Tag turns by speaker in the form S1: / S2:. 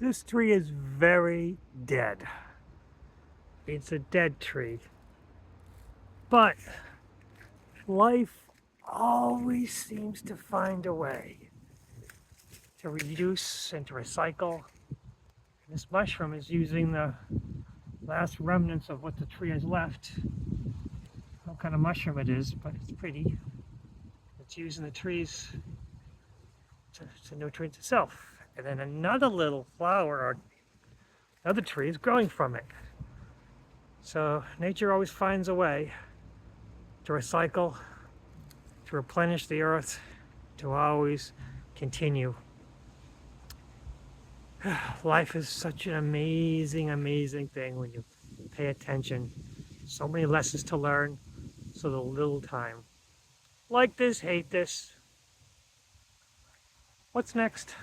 S1: This tree is very dead. It's a dead tree. But life always seems to find a way to reduce and to recycle. And this mushroom is using the last remnants of what the tree has left. What kind of mushroom it is, but it's pretty. It's using the trees to nutrient itself. And then another little flower or another tree is growing from it. So nature always finds a way to recycle, to replenish the earth, to always continue. Life is such an amazing, amazing thing when you pay attention. So many lessons to learn, so little time. Like this, hate this. What's next?